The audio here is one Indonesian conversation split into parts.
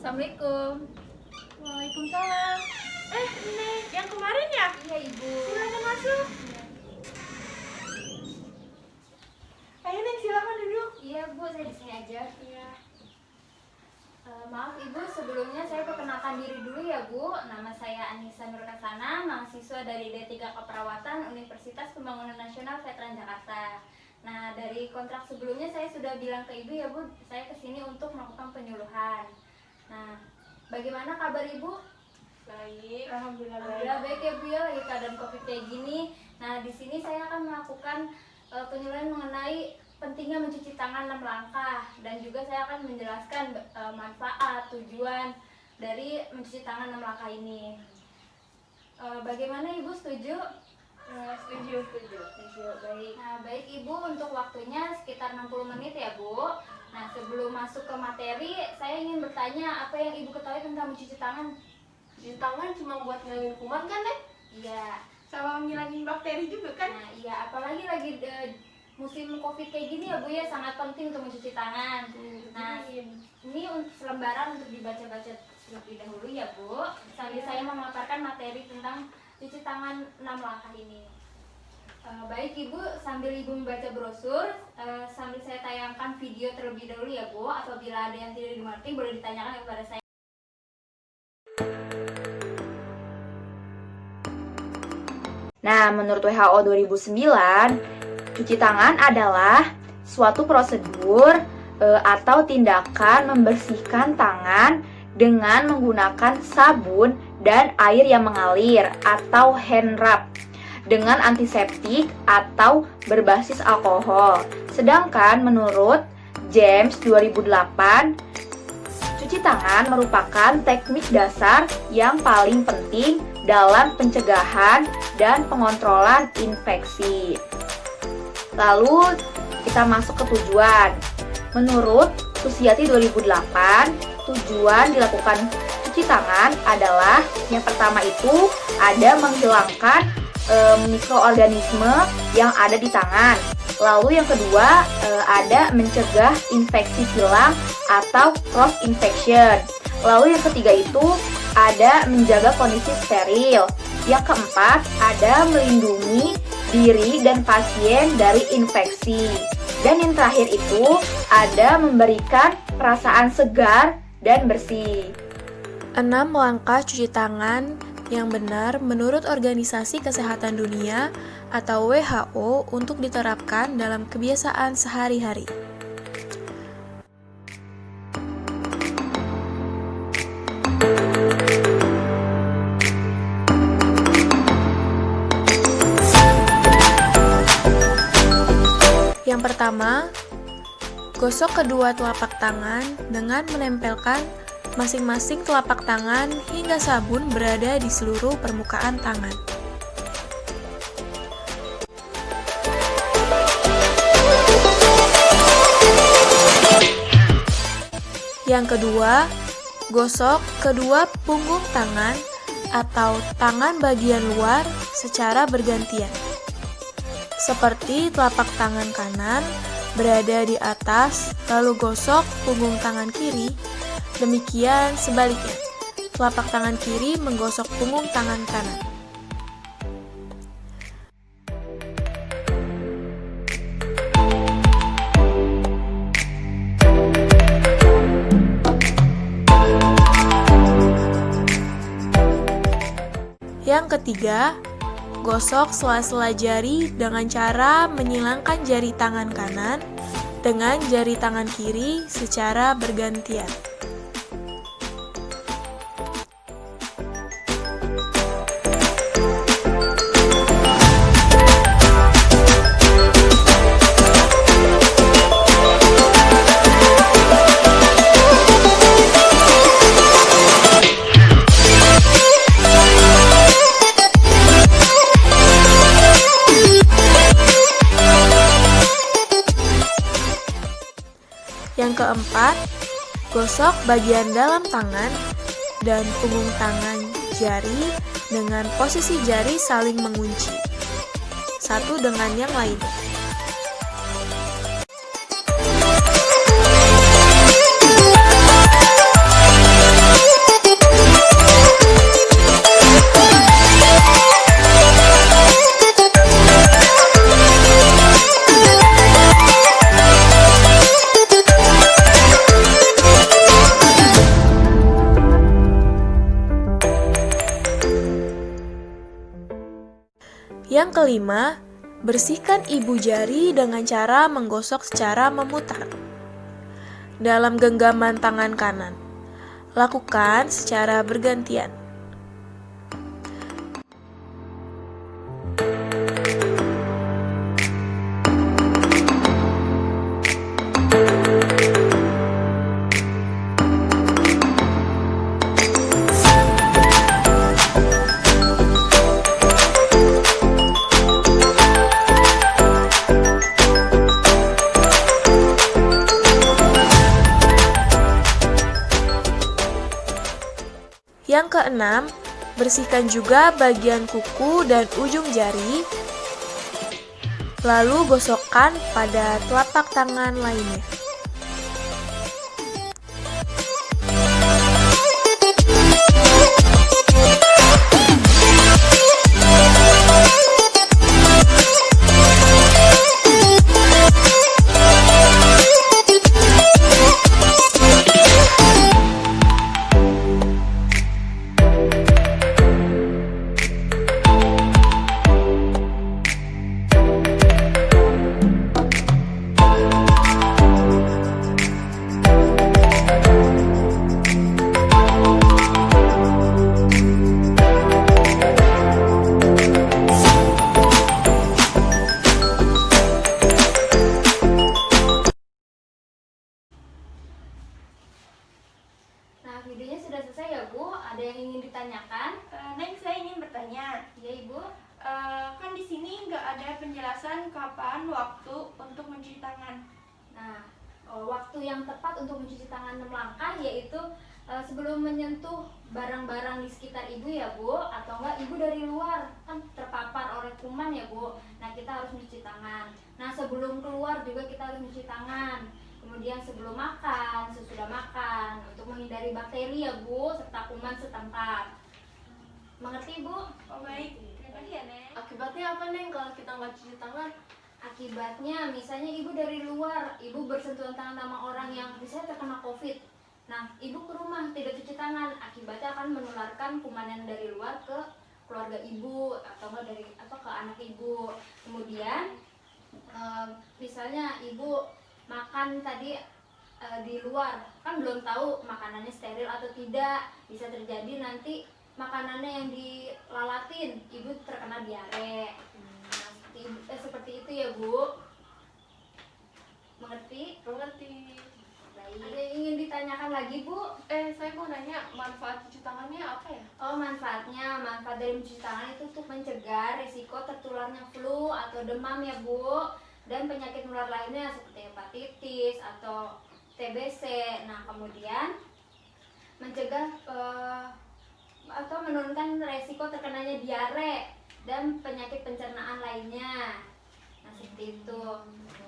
Assalamualaikum. Waalaikumsalam. Ini yang kemarin ya? Iya Ibu. Silakan masuk. Ayo Neng, silakan duduk. Iya Bu, saya di sini aja. Iya. Maaf Ibu, sebelumnya saya perkenalkan diri dulu ya Bu. Nama saya Anissa Nurkasana, mahasiswa dari D3 Keperawatan Universitas Pembangunan Nasional Veteran Jakarta. Nah, dari kontrak sebelumnya saya sudah bilang ke Ibu ya Bu, saya kesini untuk melakukan penyuluhan. Nah, bagaimana kabar Ibu? Baik, alhamdulillah baik. Alhamdulillah baik ya Bu ya, lagi keadaan COVID kayak gini. Nah, di sini saya akan melakukan penyuluhan mengenai pentingnya mencuci tangan 6 langkah, dan juga saya akan menjelaskan manfaat, tujuan dari mencuci tangan 6 langkah ini. Bagaimana Ibu, setuju? Setuju. Setuju, baik. Nah, baik Ibu, untuk waktunya sekitar 60 menit ya Bu. Nah, sebelum masuk ke materi, saya ingin bertanya apa yang Ibu ketahui tentang mencuci tangan? Cuci tangan cuma buat ngilangin kuman kan, Neng? Iya. Sama ngilangin bakteri juga kan? Nah, iya, apalagi lagi musim COVID kayak gini ya Bu ya, sangat penting untuk mencuci tangan. Nah, ini selembaran untuk dibaca-baca terlebih dahulu ya Bu, sambil saya memaparkan materi tentang cuci tangan 6 langkah ini. Baik Ibu, sambil Ibu membaca brosur, sambil saya tayangkan video terlebih dahulu ya Bu. Apabila ada yang tidak dimengerti boleh ditanyakan kepada saya. Nah, menurut WHO 2009, cuci tangan adalah suatu prosedur atau tindakan membersihkan tangan dengan menggunakan sabun dan air yang mengalir atau hand rub dengan antiseptik atau berbasis alkohol. Sedangkan menurut James 2008, cuci tangan merupakan teknik dasar yang paling penting dalam pencegahan dan pengontrolan infeksi. Lalu kita masuk ke tujuan. Menurut Susiati 2008, tujuan dilakukan cuci tangan adalah yang pertama itu ada menghilangkan mikroorganisme yang ada di tangan. Lalu yang kedua ada mencegah infeksi silang atau cross infection. Lalu yang ketiga itu ada menjaga kondisi steril. Yang keempat ada melindungi diri dan pasien dari infeksi. Dan yang terakhir itu ada memberikan perasaan segar dan bersih. 6 langkah cuci tangan yang benar menurut Organisasi Kesehatan Dunia atau WHO untuk diterapkan dalam kebiasaan sehari-hari. Yang pertama, gosok kedua telapak tangan dengan menempelkan masing-masing telapak tangan hingga sabun berada di seluruh permukaan tangan. Yang kedua, gosok kedua punggung tangan atau tangan bagian luar secara bergantian. Seperti telapak tangan kanan berada di atas, lalu gosok punggung tangan kiri. Demikian sebaliknya, telapak tangan kiri menggosok punggung tangan kanan. Yang ketiga, gosok sela-sela jari dengan cara menyilangkan jari tangan kanan dengan jari tangan kiri secara bergantian. Yang keempat, gosok bagian dalam tangan dan punggung tangan jari dengan posisi jari saling mengunci satu dengan yang lainnya. Yang kelima, bersihkan ibu jari dengan cara menggosok secara memutar dalam genggaman tangan kanan. Lakukan secara bergantian. Yang keenam, bersihkan juga bagian kuku dan ujung jari, lalu gosokkan pada telapak tangan lainnya. Nah, videonya sudah selesai ya Bu. Ada yang ingin ditanyakan? Neng, saya ingin bertanya. Ya Ibu. Kan di sini nggak ada penjelasan kapan waktu untuk mencuci tangan. Nah, waktu yang tepat untuk mencuci tangan 6 langkah yaitu sebelum menyentuh barang-barang di sekitar Ibu ya Bu, atau enggak Ibu dari luar kan terpapar oleh kuman ya Bu. Nah, kita harus mencuci tangan. Nah, sebelum keluar juga kita harus mencuci tangan. Kemudian sebelum makan, sesudah makan, untuk menghindari bakteri ya Bu, serta kuman setempat. Mengerti Bu? Oh baik, terima kasih ya Neng. Akibatnya apa Neng kalau kita nggak cuci tangan? Akibatnya misalnya Ibu dari luar, Ibu bersentuhan tangan sama orang yang misalnya terkena COVID. Nah, Ibu ke rumah tidak cuci tangan, akibatnya akan menularkan kuman yang dari luar ke keluarga Ibu atau enggak dari ke anak Ibu. Kemudian misalnya Ibu makan tadi di luar, kan belum tahu makanannya steril atau tidak, bisa terjadi nanti makanannya yang dilalatin, Ibu terkena diare. Nah, seperti itu ya Bu. Mengerti? Mengerti. Baik. Ada yang ingin ditanyakan lagi Bu? Saya mau nanya manfaat cuci tangannya apa ya? Oh, manfaat dari mencuci tangan itu untuk mencegah risiko tertularnya flu atau demam ya Bu, dan penyakit menular lainnya seperti hepatitis atau TBC. Nah, kemudian mencegah atau menurunkan resiko terkenanya diare dan penyakit pencernaan lainnya. Nah, seperti itu.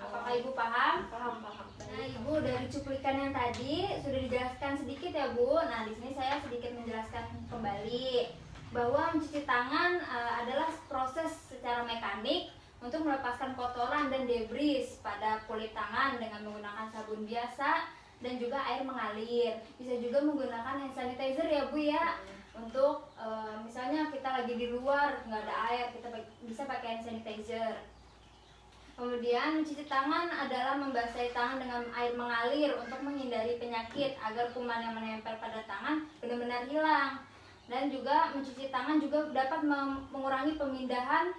Apakah Ibu paham? Paham. Nah, Ibu dari cuplikan yang tadi sudah dijelaskan sedikit ya Bu. Nah, di sini saya sedikit menjelaskan kembali bahwa mencuci tangan adalah proses secara mekanik untuk melepaskan kotoran dan debris pada kulit tangan dengan menggunakan sabun biasa dan juga air mengalir. Bisa juga menggunakan hand sanitizer ya Bu ya. Untuk misalnya kita lagi di luar nggak ada air, kita bisa pakai hand sanitizer. Kemudian mencuci tangan adalah membasahi tangan dengan air mengalir untuk menghindari penyakit agar kuman yang menempel pada tangan benar-benar hilang. Dan juga mencuci tangan juga dapat mengurangi pemindahan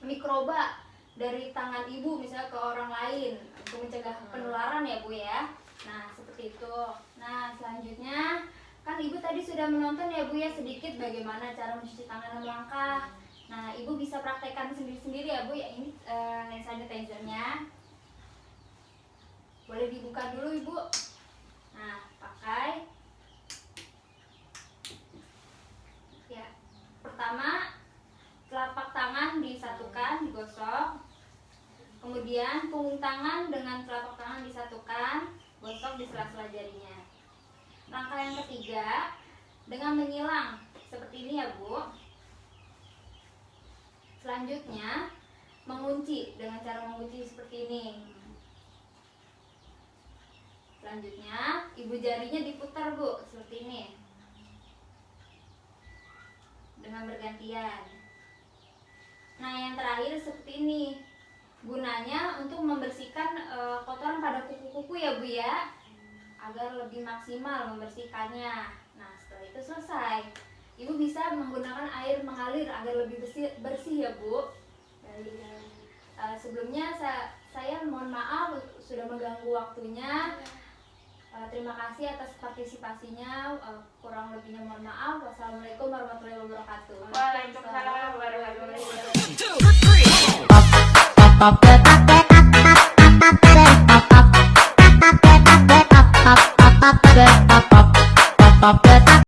mikroba dari tangan Ibu misalnya ke orang lain untuk mencegah penularan ya Bu ya. Nah, seperti itu. Nah, selanjutnya kan Ibu tadi sudah menonton ya Bu ya sedikit bagaimana cara mencuci tangan 6 langkah. Nah, Ibu bisa praktekkan sendiri-sendiri ya Bu ya. Ini hand sanitizer-nya. Boleh dibuka dulu Ibu. Nah, pakai. Ya. Pertama, telapak tangan disatukan, digosok. Kemudian punggung tangan dengan telapak tangan disatukan, gosok di sela-sela jarinya. Langkah yang ketiga, dengan menyilang seperti ini ya Bu. Selanjutnya, mengunci dengan cara mengunci seperti ini. Selanjutnya, ibu jarinya diputar Bu, seperti ini. Dengan bergantian. Nah, yang terakhir seperti ini. Gunanya untuk membersihkan kotoran pada kuku-kuku ya Bu ya, agar lebih maksimal membersihkannya. Nah, setelah itu selesai. Ibu bisa menggunakan air mengalir agar lebih bersih ya Bu. Baik. Sebelumnya saya mohon maaf sudah mengganggu waktunya. Terima kasih atas partisipasinya. Kurang lebihnya mohon maaf. Wassalamualaikum warahmatullahi wabarakatuh. Waalaikumsalam warahmatullahi wabarakatuh. Pop that